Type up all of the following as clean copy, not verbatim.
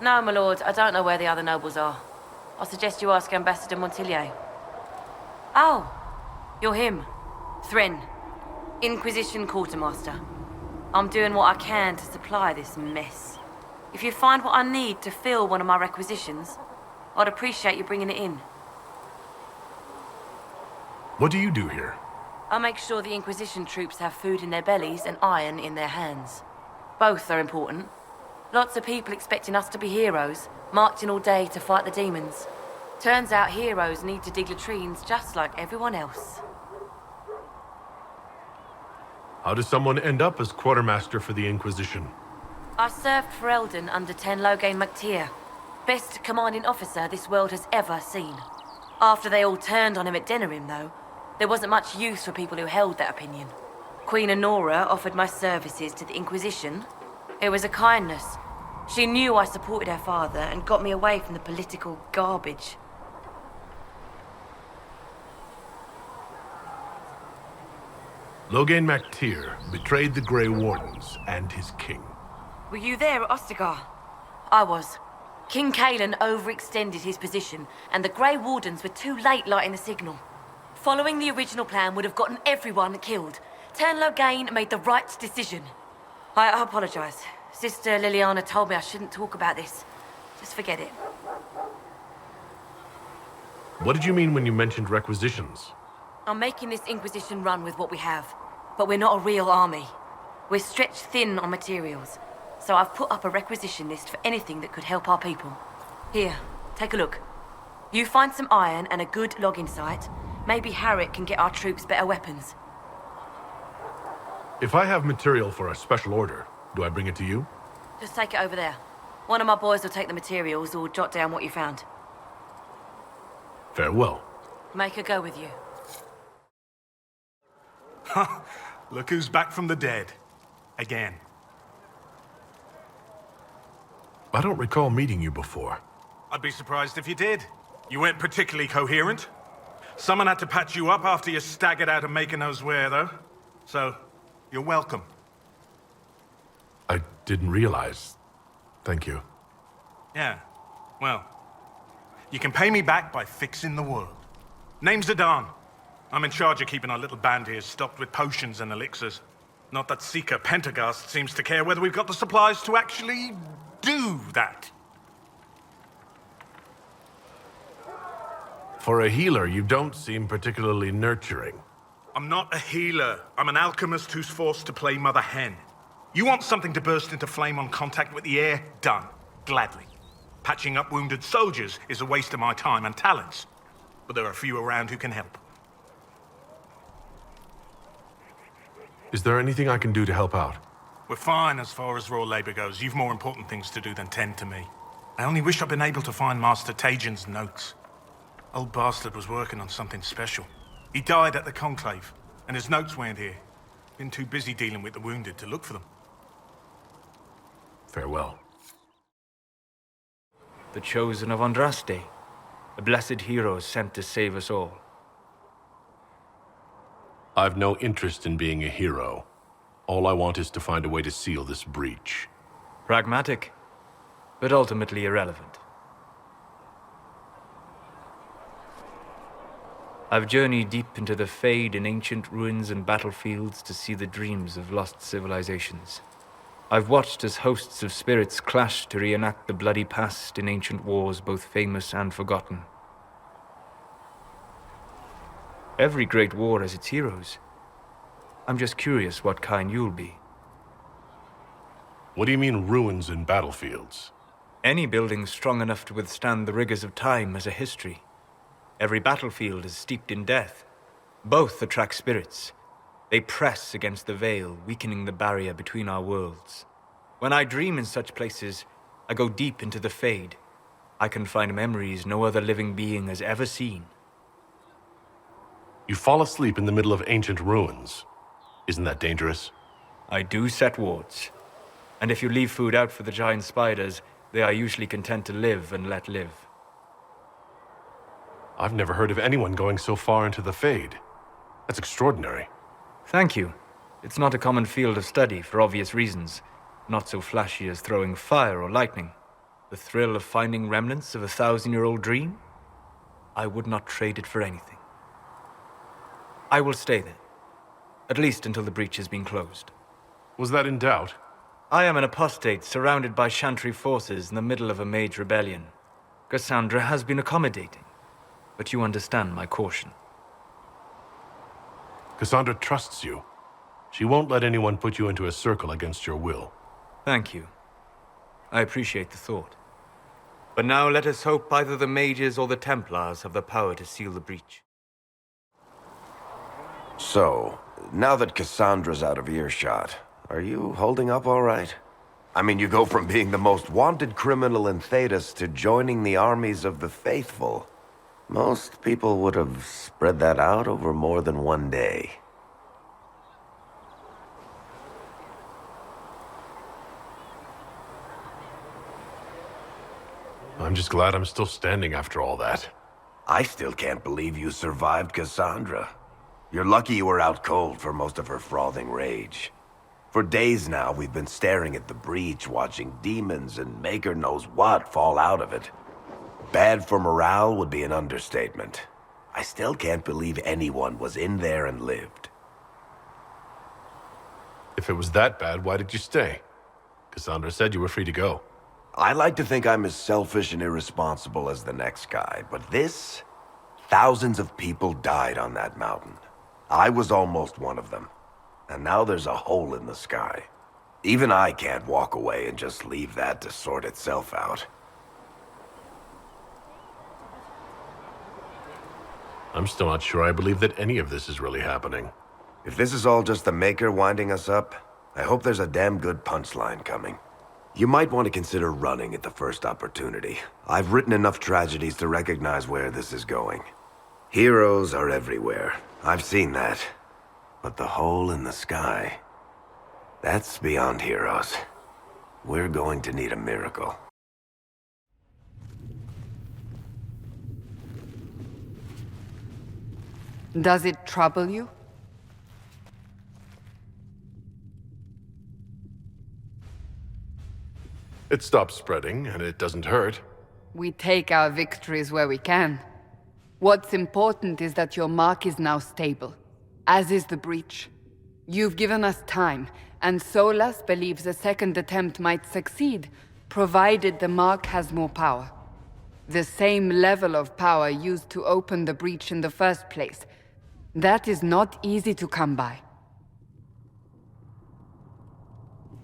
No, my lord, I don't know where the other nobles are. I suggest you ask Ambassador Montillier. Oh, you're him. Thren, Inquisition Quartermaster. I'm doing what I can to supply this mess. If you find what I need to fill one of my requisitions, I'd appreciate you bringing it in. What do you do here? I make sure the Inquisition troops have food in their bellies and iron in their hands. Both are important. Lots of people expecting us to be heroes, marching all day to fight the demons. Turns out heroes need to dig latrines just like everyone else. How does someone end up as quartermaster for the Inquisition? I served for Eldon under Tenlogain MacTier, best commanding officer this world has ever seen. After they all turned on him at Denerim, though, there wasn't much use for people who held that opinion. Queen Honora offered my services to the Inquisition. It was a kindness. She knew I supported her father and got me away from the political garbage. Logain MacTier betrayed the Grey Wardens and his king. Were you there at Ostagar? I was. King Cailan overextended his position, and the Grey Wardens were too late lighting the signal. Following the original plan would have gotten everyone killed. Tenlogain made the right decision. I apologize. Sister Liliana told me I shouldn't talk about this. Just forget it. What did you mean when you mentioned requisitions? I'm making this Inquisition run with what we have, but we're not a real army. We're stretched thin on materials, so I've put up a requisition list for anything that could help our people. Here, take a look. You find some iron and a good logging site, maybe Harriet can get our troops better weapons. If I have material for a special order, do I bring it to you? Just take it over there. One of my boys will take the materials or jot down what you found. Farewell. Make a go with you. Look who's back from the dead. Again. I don't recall meeting you before. I'd be surprised if you did. You weren't particularly coherent. Someone had to patch you up after you staggered out of making those wear, though. So, you're welcome. I didn't realize. Thank you. Yeah, well, you can pay me back by fixing the world. Name's Adan. I'm in charge of keeping our little band here stocked with potions and elixirs. Not that Seeker Pentagast seems to care whether we've got the supplies to actually do that. For a healer, you don't seem particularly nurturing. I'm not a healer. I'm an alchemist who's forced to play Mother Hen. You want something to burst into flame on contact with the air? Done. Gladly. Patching up wounded soldiers is a waste of my time and talents. But there are a few around who can help. Is there anything I can do to help out? We're fine as far as raw labor goes. You've more important things to do than tend to me. I only wish I'd been able to find Master Tajin's notes. Old bastard was working on something special. He died at the Conclave, and his notes weren't here. Been too busy dealing with the wounded to look for them. Farewell. The chosen of Andraste, a blessed hero sent to save us all. I've no interest in being a hero. All I want is to find a way to seal this breach. Pragmatic, but ultimately irrelevant. I've journeyed deep into the Fade in ancient ruins and battlefields to see the dreams of lost civilizations. I've watched as hosts of spirits clash to reenact the bloody past in ancient wars both famous and forgotten. Every great war has its heroes. I'm just curious what kind you'll be. What do you mean ruins and battlefields? Any building strong enough to withstand the rigors of time has a history. Every battlefield is steeped in death. Both attract spirits. They press against the veil, weakening the barrier between our worlds. When I dream in such places, I go deep into the Fade. I can find memories no other living being has ever seen. You fall asleep in the middle of ancient ruins. Isn't that dangerous? I do set wards. And if you leave food out for the giant spiders, they are usually content to live and let live. I've never heard of anyone going so far into the Fade. That's extraordinary. Thank you. It's not a common field of study for obvious reasons. Not so flashy as throwing fire or lightning. The thrill of finding remnants of a 1,000-year-old dream? I would not trade it for anything. I will stay there. At least until the breach has been closed. Was that in doubt? I am an apostate surrounded by Chantry forces in the middle of a mage rebellion. Cassandra has been accommodating, but you understand my caution. Cassandra trusts you. She won't let anyone put you into a circle against your will. Thank you. I appreciate the thought. But now let us hope either the mages or the Templars have the power to seal the breach. So, now that Cassandra's out of earshot, are you holding up all right? I mean, you go from being the most wanted criminal in Thedas to joining the armies of the faithful. Most people would have spread that out over more than one day. I'm just glad I'm still standing after all that. I still can't believe you survived Cassandra. You're lucky you were out cold for most of her frothing rage. For days now, we've been staring at the breach, watching demons and maker knows what fall out of it. Bad for morale would be an understatement. I still can't believe anyone was in there and lived. If it was that bad, why did you stay? Cassandra said you were free to go. I like to think I'm as selfish and irresponsible as the next guy, but this? Thousands of people died on that mountain. I was almost one of them. And now there's a hole in the sky. Even I can't walk away and just leave that to sort itself out. I'm still not sure I believe that any of this is really happening. If this is all just the Maker winding us up, I hope there's a damn good punchline coming. You might want to consider running at the first opportunity. I've written enough tragedies to recognize where this is going. Heroes are everywhere. I've seen that. But the hole in the sky, that's beyond heroes. We're going to need a miracle. Does it trouble you? It stops spreading, and it doesn't hurt. We take our victories where we can. What's important is that your mark is now stable, as is the breach. You've given us time, and Solas believes a second attempt might succeed, provided the mark has more power. The same level of power used to open the breach in the first place. That is not easy to come by.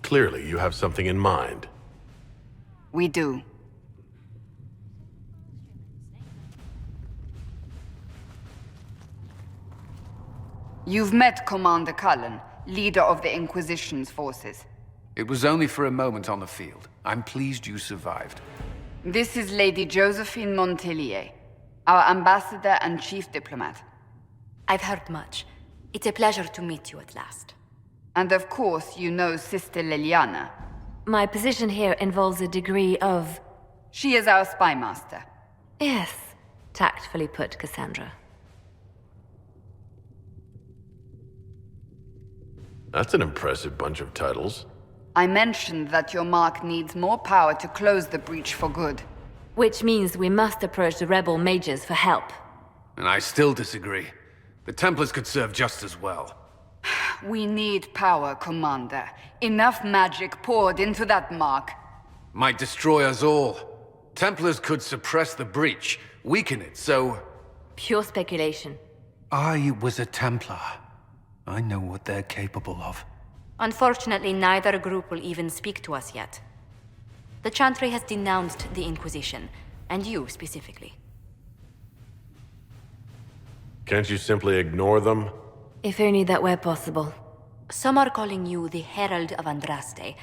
Clearly, you have something in mind. We do. You've met Commander Cullen, leader of the Inquisition's forces. It was only for a moment on the field. I'm pleased you survived. This is Lady Josephine Montelier, our ambassador and chief diplomat. I've heard much. It's a pleasure to meet you at last. And of course, you know Sister Liliana. My position here involves a degree of... She is our spy master. Yes, tactfully put, Cassandra. That's an impressive bunch of titles. I mentioned that your mark needs more power to close the breach for good. Which means we must approach the rebel mages for help. And I still disagree. The Templars could serve just as well. We need power, Commander. Enough magic poured into that mark. Might destroy us all. Templars could suppress the breach, weaken it, so... Pure speculation. I was a Templar. I know what they're capable of. Unfortunately, neither group will even speak to us yet. The Chantry has denounced the Inquisition, and you specifically. Can't you simply ignore them? If only that were possible. Some are calling you the Herald of Andraste,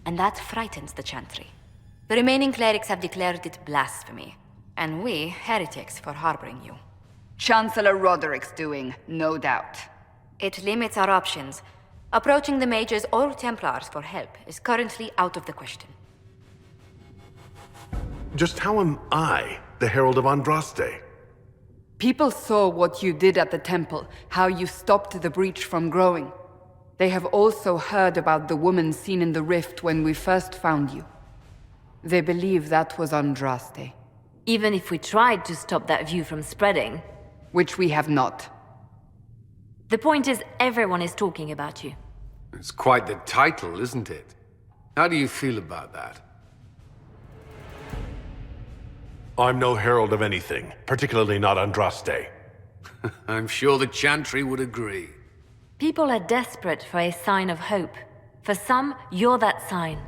and that frightens the Chantry. The remaining clerics have declared it blasphemy, and we, heretics, for harboring you. Chancellor Roderick's doing, no doubt. It limits our options. Approaching the mages or Templars for help is currently out of the question. Just how am I the Herald of Andraste? People saw what you did at the temple, how you stopped the breach from growing. They have also heard about the woman seen in the rift when we first found you. They believe that was Andraste, Even if we tried to stop that view from spreading, which we have not. the point is everyone is talking about you. It's quite the title, isn't it? How do you feel about that? I'm no herald of anything, particularly not Andraste. I'm sure the Chantry would agree. People are desperate for a sign of hope. For some, you're that sign.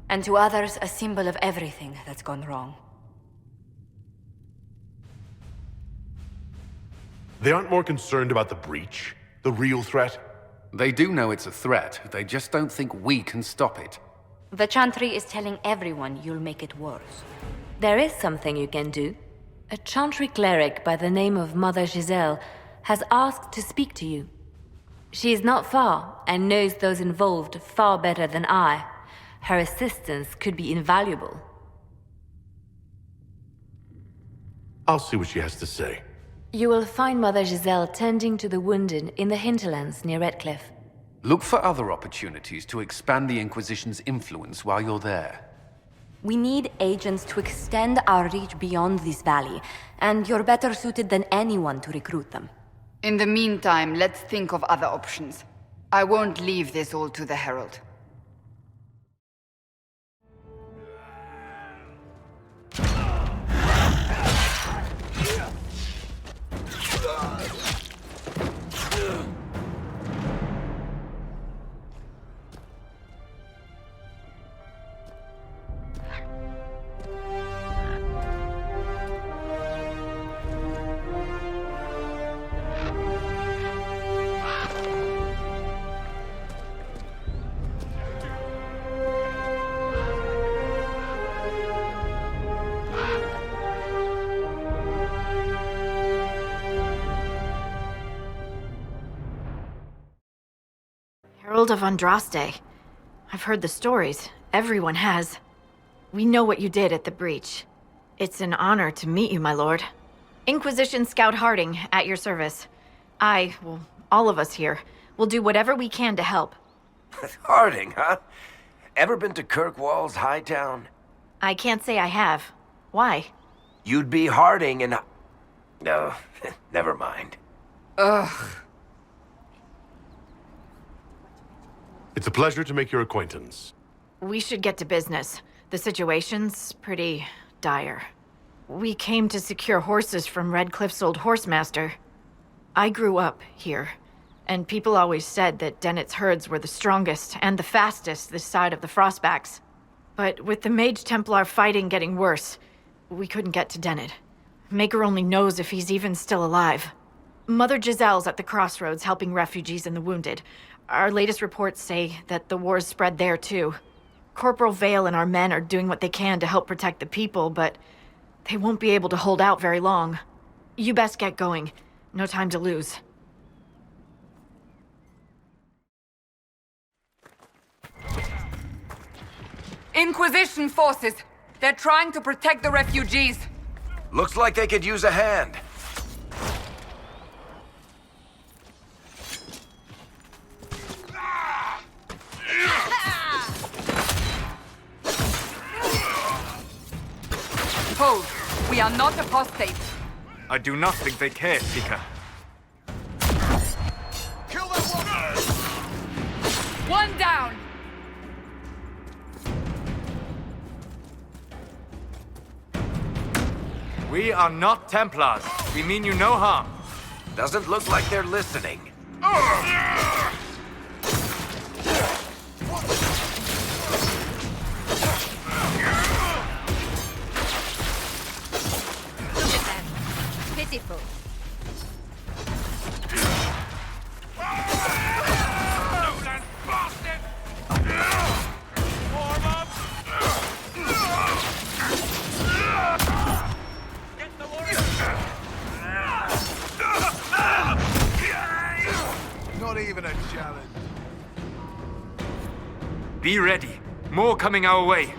And to others, a symbol of everything that's gone wrong. They aren't more concerned about the breach, the real threat? They do know it's a threat, they just don't think we can stop it. The Chantry is telling everyone you'll make it worse. There is something you can do. A Chantry cleric by the name of Mother Giselle has asked to speak to you. She is not far and knows those involved far better than I. Her assistance could be invaluable. I'll see what she has to say. You will find Mother Giselle tending to the wounded in the hinterlands near Redcliffe. Look for other opportunities to expand the Inquisition's influence while you're there. We need agents to extend our reach beyond this valley, and you're better suited than anyone to recruit them. In the meantime, let's think of other options. I won't leave this all to the Herald. Herald of Andraste. I've heard the stories. Everyone has. We know what you did at the breach. It's an honor to meet you, my lord. Inquisition Scout Harding, at your service. All of us here, will do whatever we can to help. Harding, huh? Ever been to Kirkwall's Hightown? I can't say I have. Why? You'd be Harding and... No, never mind. Ugh. It's a pleasure to make your acquaintance. We should get to business. The situation's pretty dire. We came to secure horses from Redcliffe's old horsemaster. I grew up here, and people always said that Dennett's herds were the strongest and the fastest this side of the Frostbacks. But with the Mage Templar fighting getting worse, we couldn't get to Dennett. Maker only knows if he's even still alive. Mother Giselle's at the crossroads helping refugees and the wounded. Our latest reports say that the war's spread there too. Corporal Vale and our men are doing what they can to help protect the people, but they won't be able to hold out very long. You best get going. No time to lose. Inquisition forces! They're trying to protect the refugees! Looks like they could use a hand. Hold! We are not apostates! I do not think they care, Seeker. Kill that one! One down! We are not Templars. We mean you no harm. Doesn't look like they're listening. Look at them. Pitiful. Not even a challenge. Be ready. More coming our way.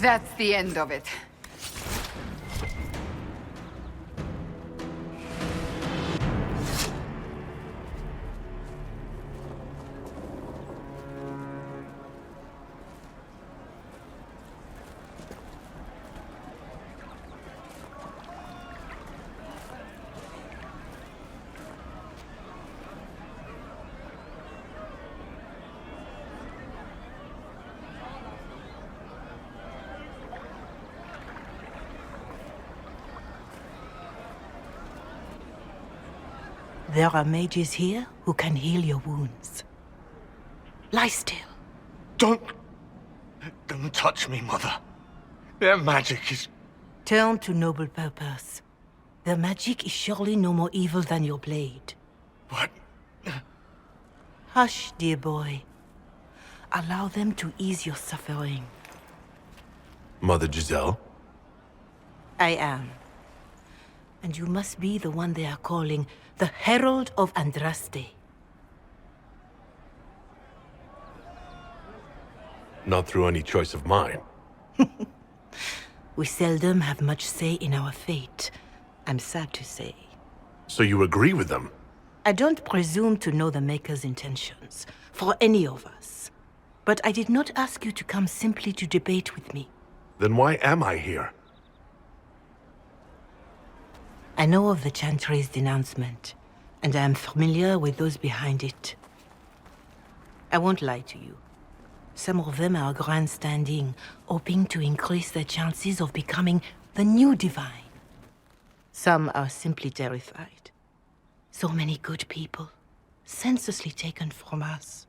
That's the end of it. There are mages here who can heal your wounds. Lie still. Don't touch me, Mother. Their magic is... Turn to noble purpose. Their magic is surely no more evil than your blade. What? Hush, dear boy. Allow them to ease your suffering. Mother Giselle? I am. And you must be the one they are calling the Herald of Andraste. Not through any choice of mine. We seldom have much say in our fate, I'm sad to say. So you agree with them? I don't presume to know the Maker's intentions, for any of us. But I did not ask you to come simply to debate with me. Then why am I here? I know of the Chantry's denouncement, and I am familiar with those behind it. I won't lie to you. Some of them are grandstanding, hoping to increase their chances of becoming the new divine. Some are simply terrified. So many good people, senselessly taken from us.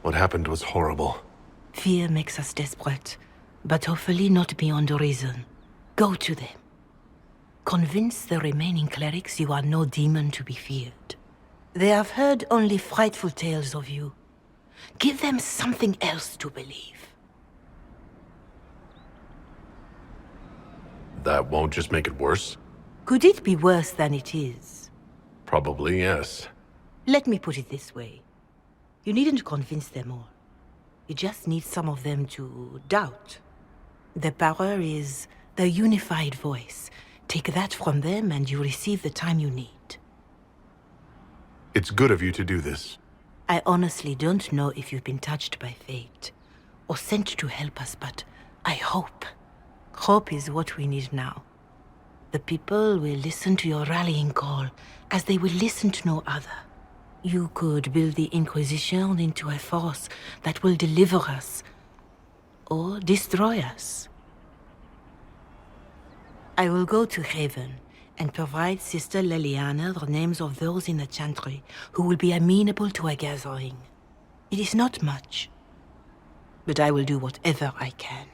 What happened was horrible. Fear makes us desperate, but hopefully not beyond reason. Go to them. Convince the remaining clerics you are no demon to be feared. They have heard only frightful tales of you. Give them something else to believe. That won't just make it worse? Could it be worse than it is? Probably, yes. Let me put it this way. You needn't convince them all. You just need some of them to doubt. Their power is the unified voice. Take that from them and you receive the time you need. It's good of you to do this. I honestly don't know if you've been touched by fate, or sent to help us, but I hope. Hope is what we need now. The people will listen to your rallying call, as they will listen to no other. You could build the Inquisition into a force that will deliver us, or destroy us. I will go to Haven and provide Sister Leliana the names of those in the Chantry who will be amenable to a gathering. It is not much, but I will do whatever I can.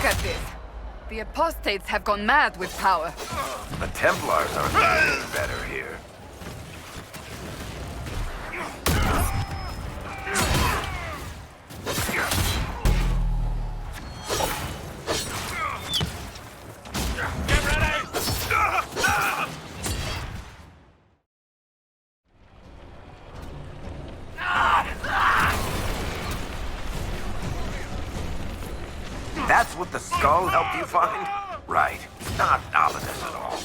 at this. The apostates have gone mad with power. The Templars aren't doing any better here. That's what the skull helped you find? Right. Not ominous at all.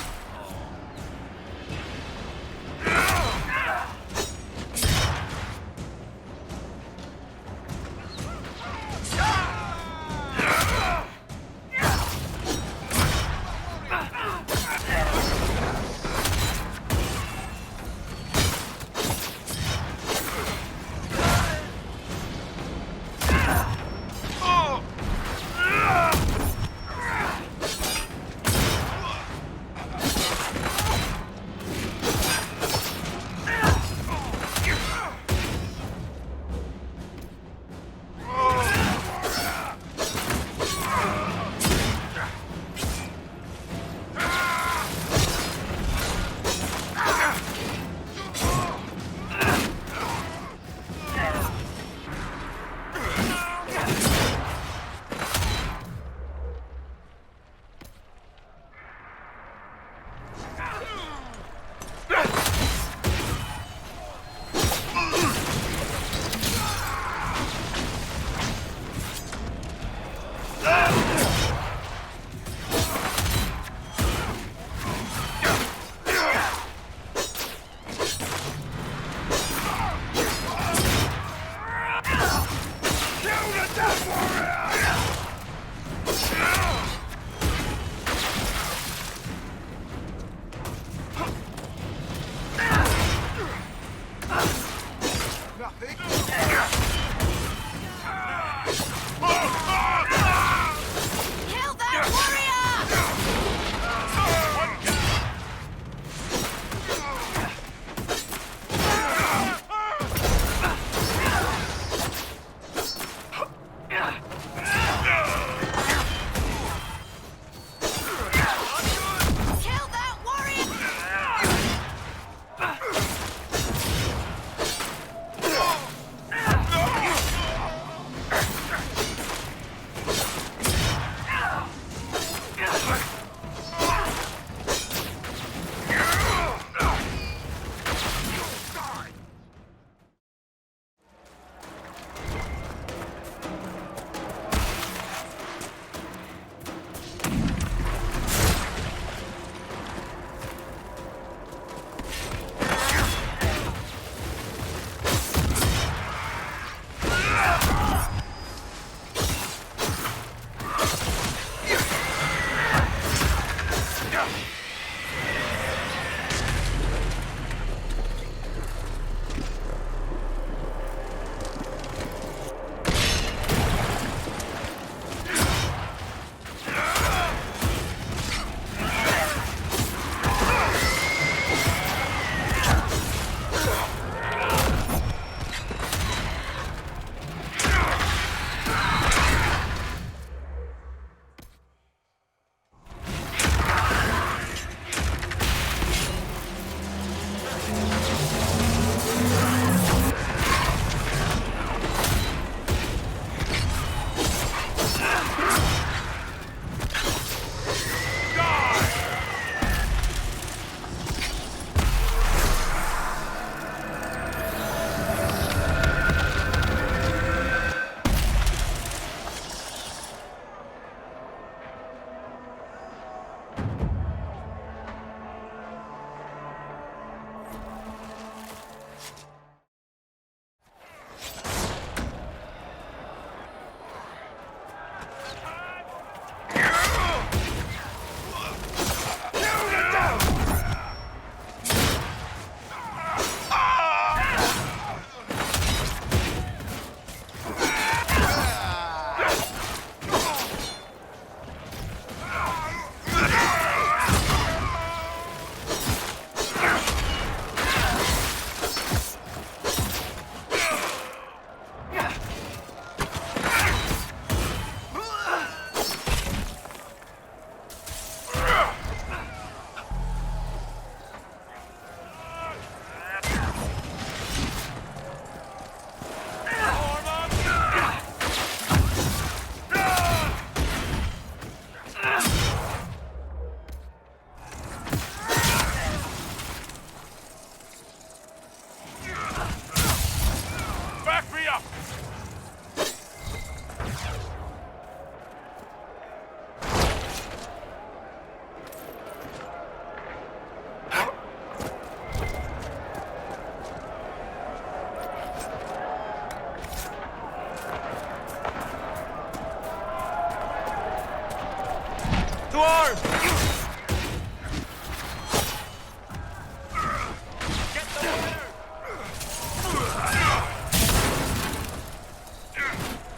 To arms!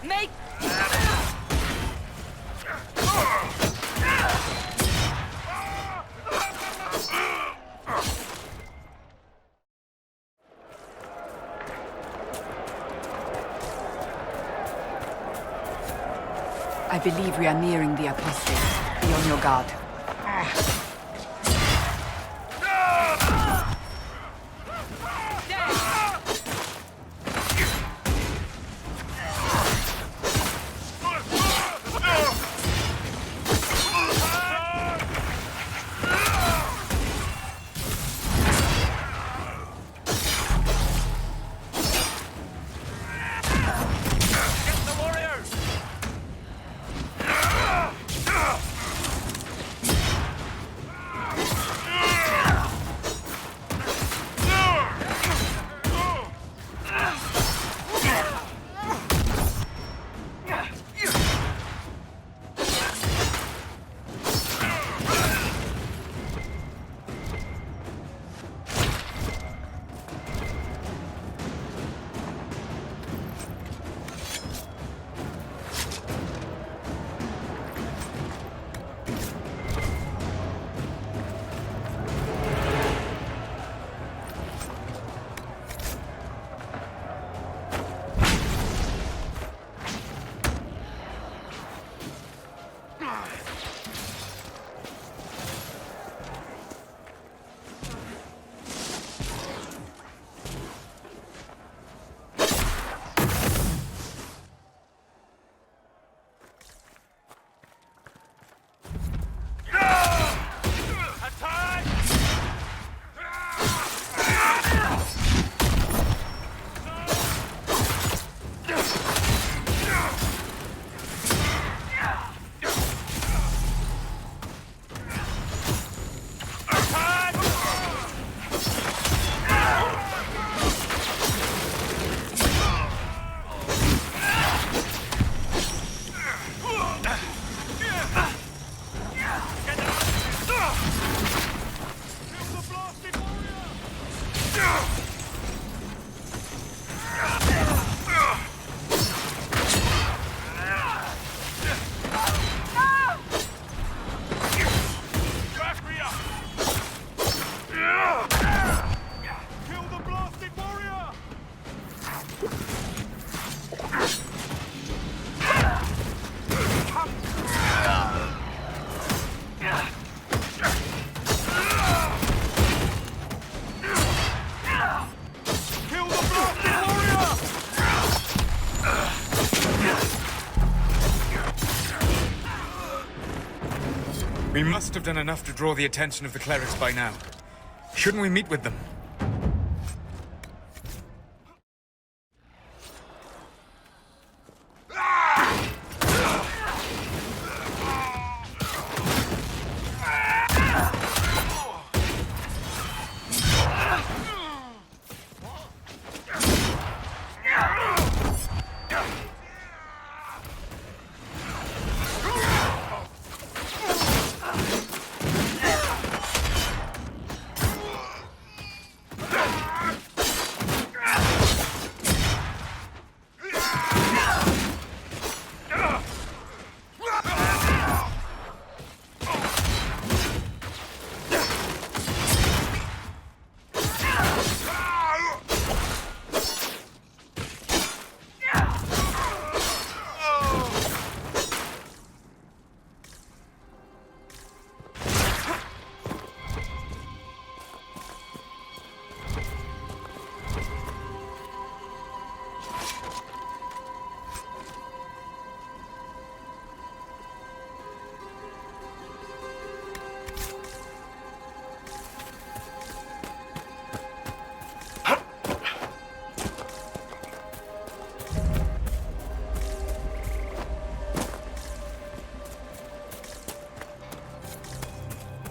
Make... I believe we are nearing the apostate. Be on your guard. We must have done enough to draw the attention of the clerics by now. Shouldn't we meet with them?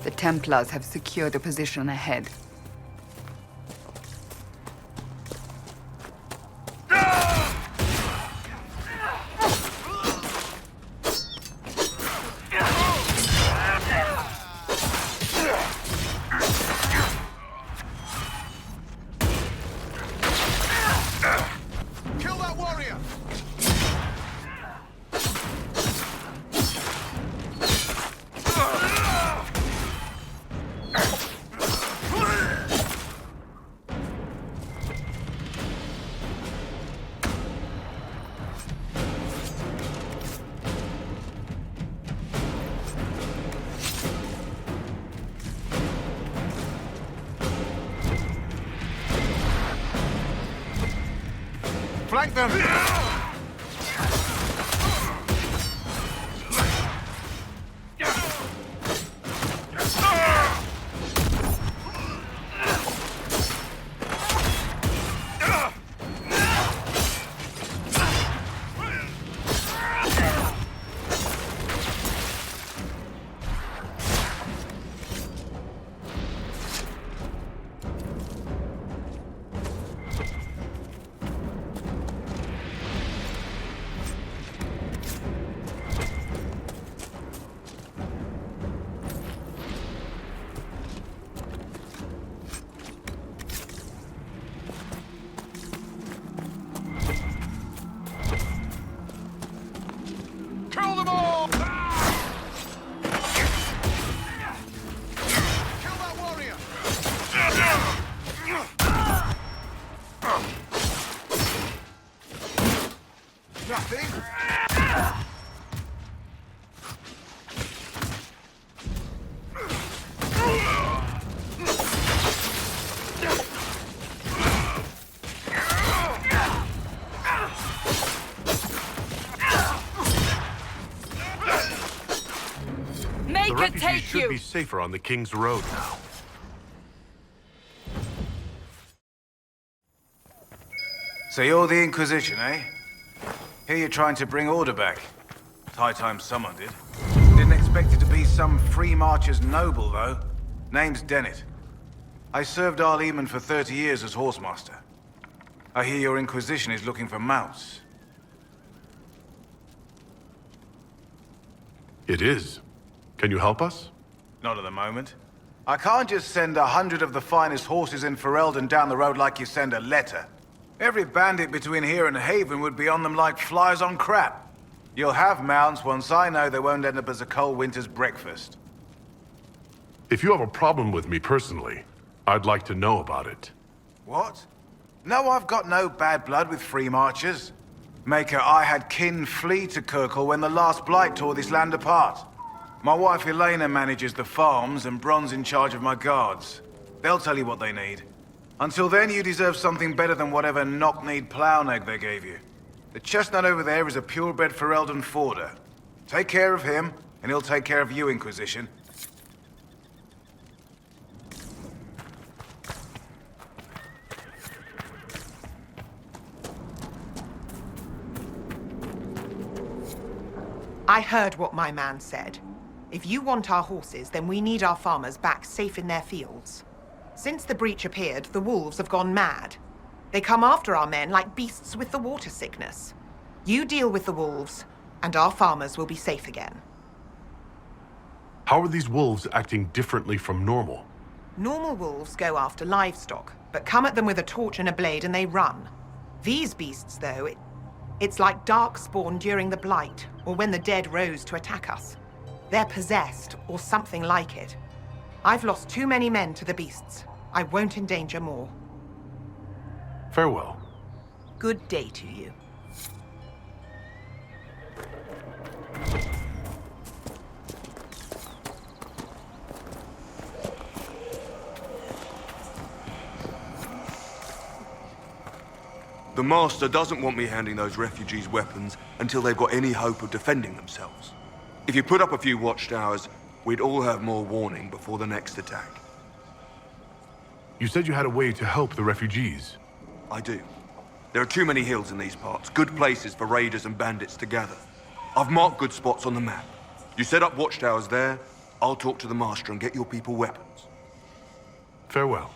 The Templars have secured a position ahead. Flank them! Kill them all! Kill that warrior! Nothing? The refugees should be safer on the King's Road now. So you're the Inquisition, eh? Here you're trying to bring order back. It's high time someone did. Didn't expect it to be some free marcher's noble, though. Name's Dennett. I served Arleman for 30 years as horsemaster. I hear your Inquisition is looking for mounts. It is. Can you help us? Not at the moment. I can't just send 100 of the finest horses in Ferelden down the road like you send a letter. Every bandit between here and Haven would be on them like flies on crap. You'll have mounts once I know they won't end up as a cold winter's breakfast. If you have a problem with me personally, I'd like to know about it. What? No, I've got no bad blood with free marchers. Maker, I had kin flee to Kirkle when the last blight tore this land apart. My wife Elena manages the farms and Bron's in charge of my guards. They'll tell you what they need. Until then, you deserve something better than whatever knock-kneed plow-neg they gave you. The chestnut over there is a purebred Ferelden forder. Take care of him, and he'll take care of you, Inquisition. I heard what my man said. If you want our horses, then we need our farmers back safe in their fields. Since the breach appeared, the wolves have gone mad. They come after our men like beasts with the water sickness. You deal with the wolves, and our farmers will be safe again. How are these wolves acting differently from normal? Normal wolves go after livestock, but come at them with a torch and a blade and they run. These beasts, though, it's like darkspawn during the Blight, or when the dead rose to attack us. They're possessed, or something like it. I've lost too many men to the beasts. I won't endanger more. Farewell. Good day to you. The Master doesn't want me handing those refugees weapons until they've got any hope of defending themselves. If you put up a few watchtowers, we'd all have more warning before the next attack. You said you had a way to help the refugees. I do. There are too many hills in these parts, good places for raiders and bandits to gather. I've marked good spots on the map. You set up watchtowers there, I'll talk to the Master and get your people weapons. Farewell.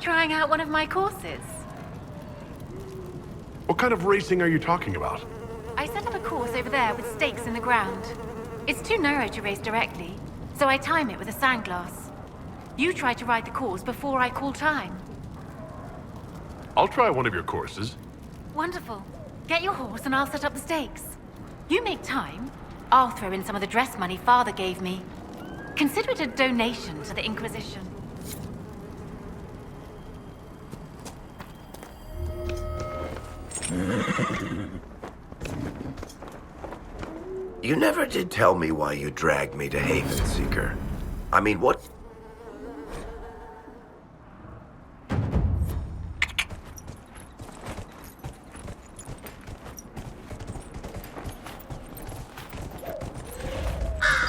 trying out one of my courses? What kind of racing are you talking about? I set up a course over there with stakes in the ground. It's too narrow to race directly, so I time it with a sandglass. You try to ride the course before I call time. I'll try one of your courses. Wonderful. Get your horse and I'll set up the stakes. You make time, I'll throw in some of the dress money Father gave me. Consider it a donation to the Inquisition. You never did tell me why you dragged me to Haven Seeker. I mean, what?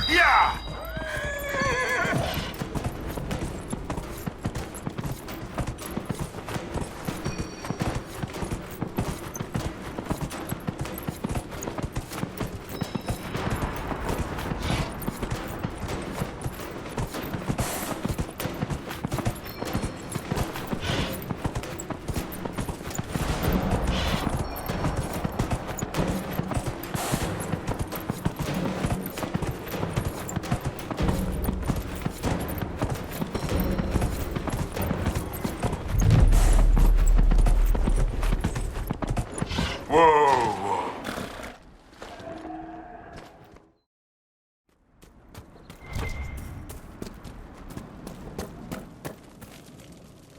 Yeah!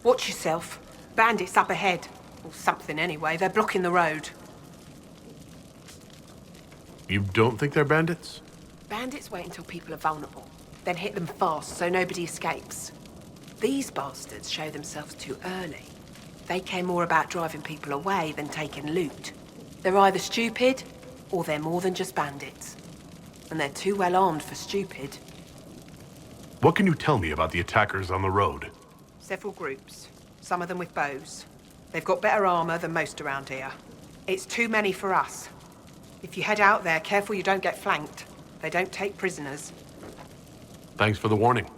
Watch yourself. Bandits up ahead. Or something anyway. They're blocking the road. You don't think they're bandits? Bandits wait until people are vulnerable, then hit them fast so nobody escapes. These bastards show themselves too early. They care more about driving people away than taking loot. They're either stupid, or they're more than just bandits. And they're too well armed for stupid. What can you tell me about the attackers on the road? Several groups, some of them with bows. They've got better armor than most around here. It's too many for us. If you head out there, careful you don't get flanked. They don't take prisoners. Thanks for the warning.